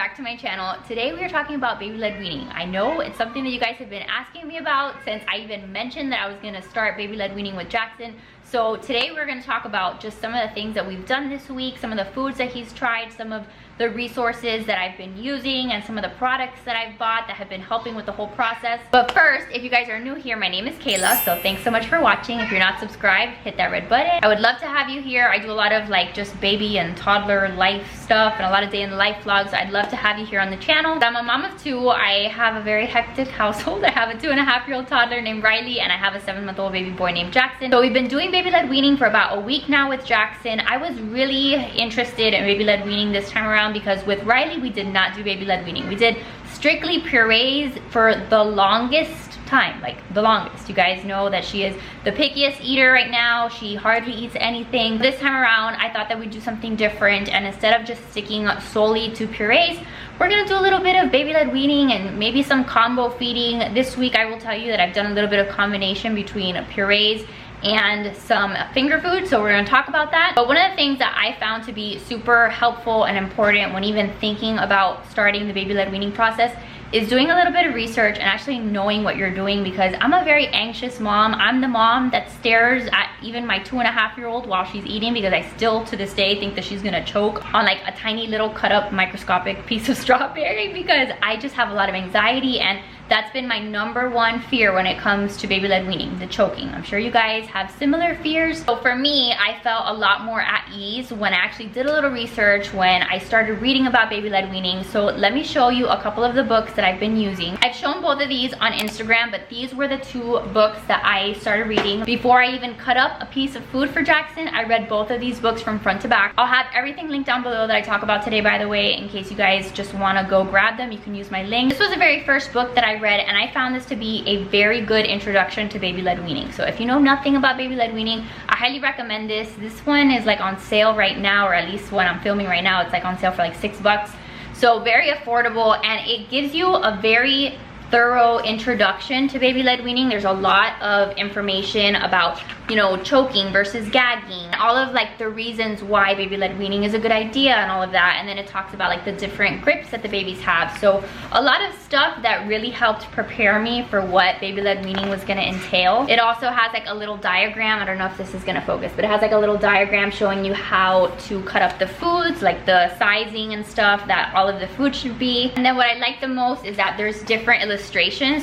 back to my channel. Today we are talking about baby-led weaning. I know it's something that you guys have been asking me about since I even mentioned that I was gonna start baby-led weaning with Jackson. So today we're gonna talk about just some of the things that we've done this week, some of the foods that he's tried, some of the resources that I've been using, and some of the products that I've bought that have been helping with the whole process. But first, if you guys are new here, my name is Kayla, so thanks so much for watching. If you're not subscribed, hit that red button. I would love to have you here. I do a lot of like just baby and toddler life stuff and a lot of day in the life vlogs. I'd love to have you here on the channel. I'm a mom of two. I have a very hectic household. I have a 2.5-year-old toddler named Riley, and I have a 7-month-old baby boy named Jackson. So we've been doing baby-led weaning for about a week now with Jackson. I was really interested in baby-led weaning this time around because with Riley, we did not do baby-led weaning. We did strictly purees for the longest time, like the longest. You guys know that she is the pickiest eater right now. She hardly eats anything. This time around, I thought that we'd do something different, and instead of just sticking solely to purees, we're gonna do a little bit of baby-led weaning and maybe some combo feeding. This week, I will tell you that I've done a little bit of combination between purees and some finger food, so we're gonna talk about that. But one of the things that I found to be super helpful and important when even thinking about starting the baby-led weaning process is doing a little bit of research and actually knowing what you're doing, because I'm a very anxious mom. I'm the mom that stares at even my 2.5-year-old while she's eating, because I still to this day think that she's gonna choke on like a tiny little cut up microscopic piece of strawberry, because I just have a lot of anxiety, and that's been my #1 fear when it comes to baby-led weaning, the choking. I'm sure you guys have similar fears. So for me, I felt a lot more at ease when I actually did a little research, when I started reading about baby-led weaning. So let me show you a couple of the books that I've been using. I've shown both of these on Instagram, but these were the 2 books that I started reading. Before I even cut up a piece of food for Jackson, I read both of these books from front to back. I'll have everything linked down below that I talk about today, by the way, in case you guys just wanna go grab them. You can use my link. This was the very first book that I read, and I found this to be a very good introduction to baby-led weaning. So if you know nothing about baby-led weaning, I highly recommend this. This one is like on sale right now, or at least when I'm filming right now, it's like on sale for like $6. So very affordable, and it gives you a very thorough introduction to baby-led weaning. There's a lot of information about, you know, choking versus gagging, all of like the reasons why baby-led weaning is a good idea and all of that. And then it talks about like the different grips that the babies have. So a lot of stuff that really helped prepare me for what baby-led weaning was gonna entail. It also has like a little diagram. I don't know if this is gonna focus, but it has like a little diagram showing you how to cut up the foods, like the sizing and stuff that all of the food should be. And then what I like the most is that there's different illustrations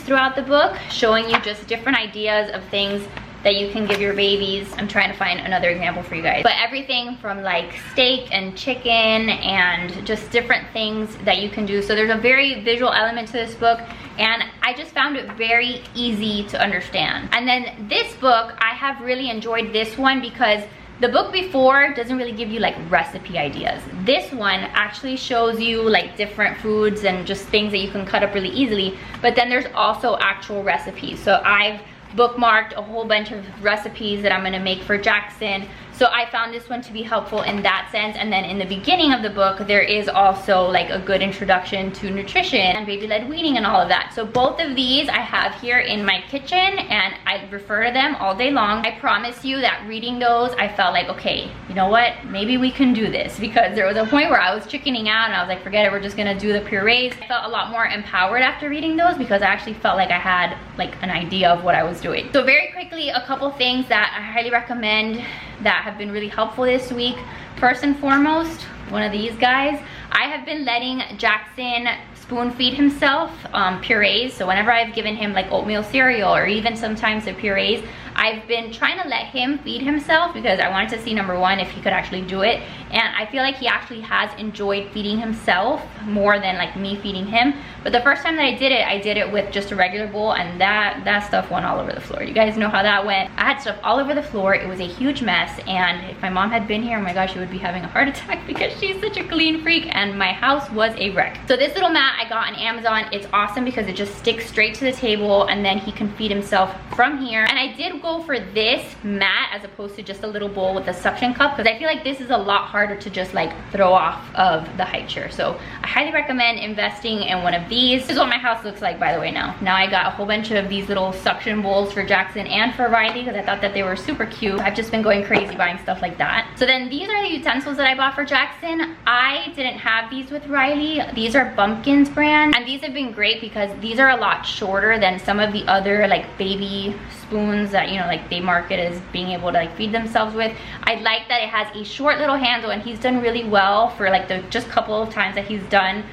throughout the book showing you just different ideas of things that you can give your babies. I'm trying to find another example for you guys. But everything from like steak and chicken and just different things that you can do. So there's a very visual element to this book, and I just found it very easy to understand. And then this book, I have really enjoyed this one because the book before doesn't really give you like recipe ideas. This one actually shows you like different foods and just things that you can cut up really easily, but then there's also actual recipes. So I've bookmarked a whole bunch of recipes that I'm gonna make for Jackson. So I found this one to be helpful in that sense. And then in the beginning of the book, there is also like a good introduction to nutrition and baby-led weaning and all of that. So both of these I have here in my kitchen, and I refer to them all day long. I promise you that reading those, I felt like, okay, you know what? Maybe we can do this, because there was a point where I was chickening out and I was like, forget it, we're just gonna do the purees. I felt a lot more empowered after reading those because I actually felt like I had like an idea of what I was doing. So very quickly, a couple things that I highly recommend that have been really helpful this week. First and foremost, one of these guys. I have been letting Jackson spoon feed himself purees. So whenever I've given him like oatmeal cereal or even sometimes the purees, I've been trying to let him feed himself because I wanted to see, #1, if he could actually do it. And I feel like he actually has enjoyed feeding himself more than like me feeding him. But the first time that I did it with just a regular bowl, and that stuff went all over the floor. You guys know how that went. I had stuff all over the floor. It was a huge mess, and if my mom had been here, oh my gosh, she would be having a heart attack because she's such a clean freak, and my house was a wreck. So this little mat I got on Amazon, it's awesome because it just sticks straight to the table, and then he can feed himself from here. And I did go for this mat as opposed to just a little bowl with a suction cup, because I feel like this is a lot harder to just like throw off of the high chair. So I highly recommend investing in one of these. This is what my house looks like, by the way. Now I got a whole bunch of these little suction bowls for Jackson and for Riley, because I thought that they were super cute. I've just been going crazy buying stuff like that. So then these are the utensils that I bought for Jackson. I didn't have these with Riley. These are Bumpkins brand, and these have been great because these are a lot shorter than some of the other like baby spoons that, you know, like they market as being able to like feed themselves with. I like that it has a short little handle, and he's done really well for like the just couple of times that he's done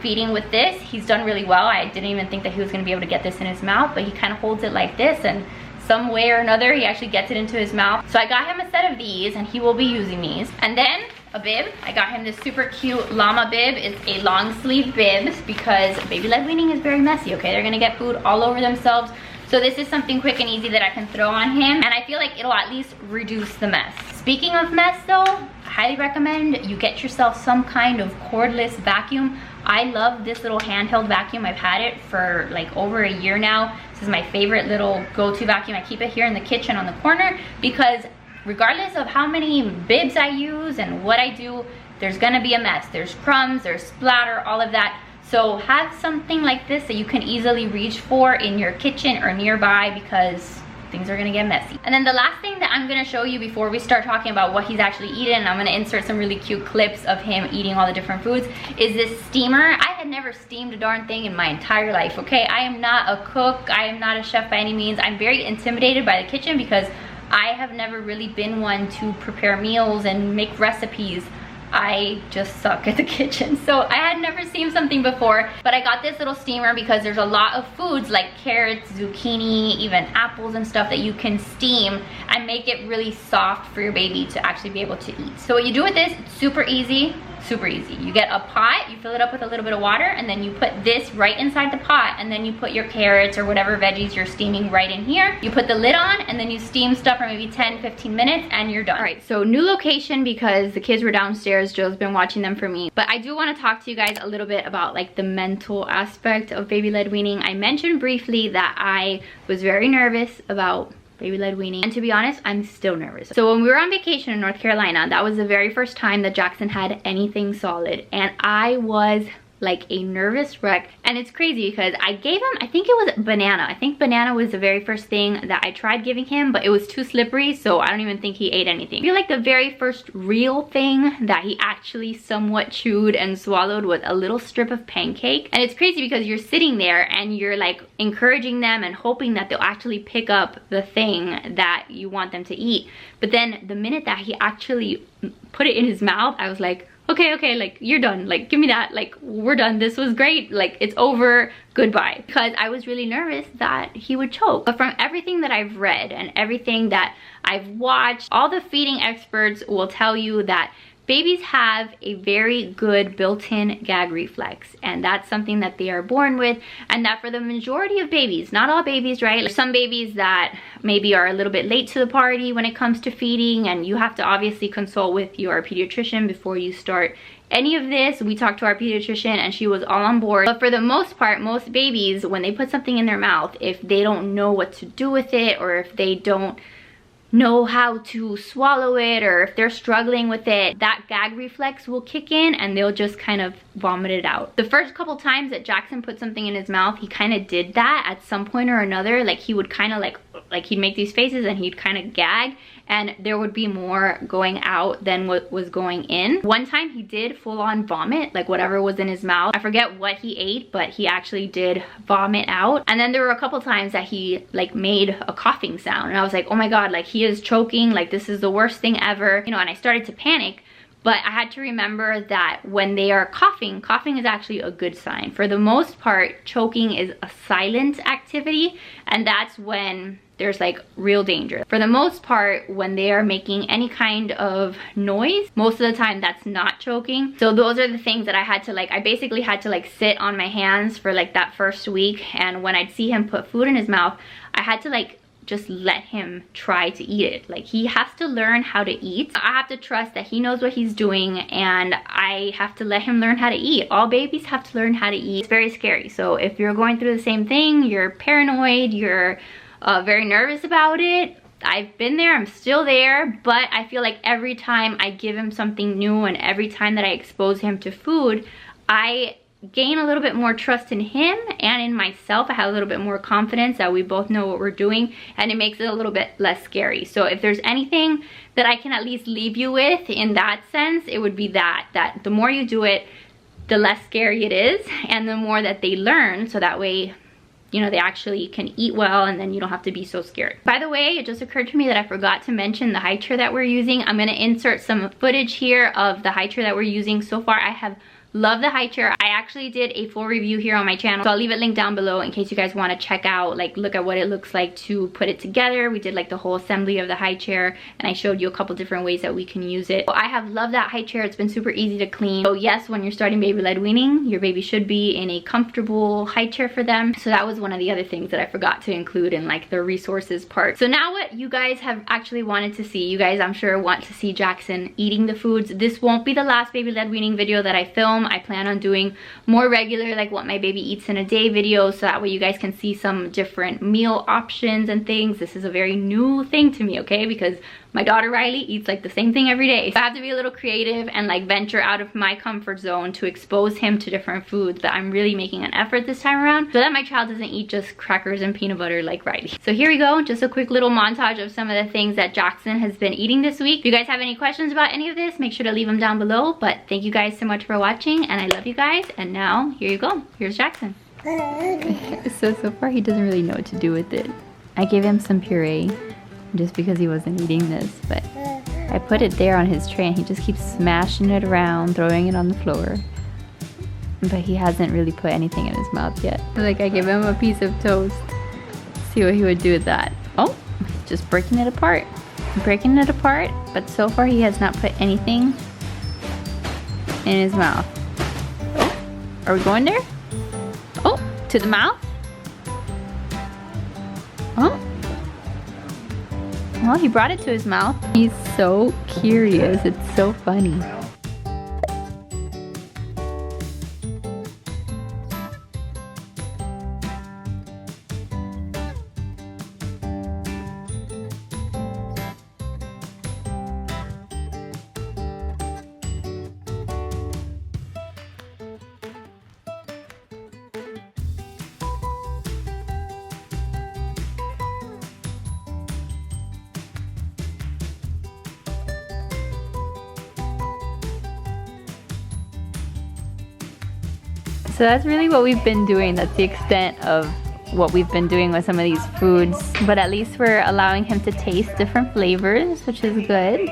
feeding with this. He's done really well. I didn't even think that he was going to be able to get this in his mouth, but he kind of holds it like this, and some way or another he actually gets it into his mouth. So I got him a set of these, and he will be using these. And then a bib. I got him this super cute llama bib. It's a long sleeve bib because baby-led weaning is very messy, okay? They're gonna get food all over themselves. So this is something quick and easy that I can throw on him, and I feel like it'll at least reduce the mess. Speaking of mess though, I highly recommend you get yourself some kind of cordless vacuum. I love this little handheld vacuum. I've had it for like over a year now. This is my favorite little go-to vacuum. I keep it here in the kitchen on the corner because regardless of how many bibs I use and what I do, there's gonna be a mess. There's crumbs, there's splatter, all of that. So have something like this that you can easily reach for in your kitchen or nearby, because things are gonna get messy. And then the last thing that I'm gonna show you before we start talking about what he's actually eating, and I'm gonna insert some really cute clips of him eating all the different foods, is this steamer. I had never steamed a darn thing in my entire life, okay? I am not a cook, I am not a chef by any means. I'm very intimidated by the kitchen because I have never really been one to prepare meals and make recipes. I just suck at the kitchen. So I had never seen something before, but I got this little steamer because there's a lot of foods like carrots, zucchini, even apples and stuff that you can steam and make it really soft for your baby to actually be able to eat. So what you do with this, it's super easy. Super easy. You get a pot, you fill it up with a little bit of water, and then you put this right inside the pot, and then you put your carrots or whatever veggies you're steaming right in here. You put the lid on, and then you steam stuff for maybe 10-15 minutes, and you're done. All right, so new location because the kids were downstairs. Joe's been watching them for me. But I do want to talk to you guys a little bit about like the mental aspect of baby-led weaning. I mentioned briefly that I was very nervous about baby-led weaning, and to be honest, I'm still nervous. So when we were on vacation in North Carolina, that was the very first time that Jackson had anything solid, and I was like a nervous wreck. And it's crazy because I gave him, I think it was banana. I think banana was the very first thing that I tried giving him, but it was too slippery, so I don't even think he ate anything. I feel like the very first real thing that he actually somewhat chewed and swallowed was a little strip of pancake. And it's crazy because you're sitting there and you're like encouraging them and hoping that they'll actually pick up the thing that you want them to eat. But then the minute that he actually put it in his mouth, I was like, okay, like you're done, like give me that, like we're done, this was great, like it's over, goodbye. Because I was really nervous that he would choke. But from everything that I've read and everything that I've watched, all the feeding experts will tell you that babies have a very good built-in gag reflex, and that's something that they are born with, and that for the majority of babies, not all babies, right? Like some babies that maybe are a little bit late to the party when it comes to feeding, and you have to obviously consult with your pediatrician before you start any of this. We talked to our pediatrician and she was all on board. But for the most part, most babies, when they put something in their mouth, if they don't know what to do with it, or if they don't know how to swallow it, or if they're struggling with it, that gag reflex will kick in and they'll just kind of vomit it out. The first couple times that Jackson put something in his mouth, he kind of did that at some point or another. Like he would kind of like he'd make these faces and he'd kind of gag, and there would be more going out than what was going in. One time he did full on vomit, like whatever was in his mouth. I forget what he ate, but he actually did vomit out. And then there were a couple times that he like made a coughing sound, and I was like, oh my god, like he is choking, like this is the worst thing ever, you know. And I started to panic. But I had to remember that when they are coughing, coughing is actually a good sign. For the most part, choking is a silent activity, and that's when there's like real danger. For the most part, when they are making any kind of noise, most of the time that's not choking. So those are the things that I had to like, I basically had to like sit on my hands for like that first week, and when I'd see him put food in his mouth, I had to like just let him try to eat it. Like he has to learn how to eat. I have to trust that he knows what he's doing, and I have to let him learn how to eat. All babies have to learn how to eat. It's very scary. So if you're going through the same thing, you're paranoid, you're very nervous about it. I've been there, I'm still there, but I feel like every time I give him something new and every time that I expose him to food, I gain a little bit more trust in him and in myself. I have a little bit more confidence that we both know what we're doing, and it makes it a little bit less scary. So if there's anything that I can at least leave you with in that sense, it would be that the more you do it, the less scary it is, and the more that they learn, so that way, you know, they actually can eat well, and then you don't have to be so scared. By the way, it just occurred to me that I forgot to mention the high chair that we're using. I'm gonna insert some footage here of the high chair that we're using. So far, I have loved the high chair. I actually did a full review here on my channel, so I'll leave it linked down below in case you guys want to check out, like, look at what it looks like to put it together. We did like the whole assembly of the high chair, and I showed you a couple different ways that we can use it. So I have loved that high chair. It's been super easy to clean. So yes, when you're starting baby-led weaning, your baby should be in a comfortable high chair for them. So that was one of the other things that I forgot to include in like the resources part. So now what you guys have actually wanted to see, you guys I'm sure want to see Jackson eating the foods. This won't be the last baby-led weaning video that I film. I plan on doing more regular, like what my baby eats in a day videos, so that way you guys can see some different meal options and things. This is a very new thing to me, okay, because my daughter Riley eats like the same thing every day. So I have to be a little creative and like venture out of my comfort zone to expose him to different foods. That I'm really making an effort this time around, so that my child doesn't eat just crackers and peanut butter like Riley. So here we go, just a quick little montage of some of the things that Jackson has been eating this week. If you guys have any questions about any of this, make sure to leave them down below. But thank you guys so much for watching, and I love you guys. And now here you go, here's Jackson. So far he doesn't really know what to do with it. I gave him some puree just because he wasn't eating this, but I put it there on his tray and he just keeps smashing it around, throwing it on the floor, but he hasn't really put anything in his mouth yet. Like, I gave him a piece of toast, see what he would do with that. Oh, just breaking it apart, but so far he has not put anything in his mouth. Oh, are we going there? Oh, to the mouth? Oh, well, he brought it to his mouth. He's so curious. It's so funny. So that's really what we've been doing. That's the extent of what we've been doing with some of these foods. But at least we're allowing him to taste different flavors, which is good.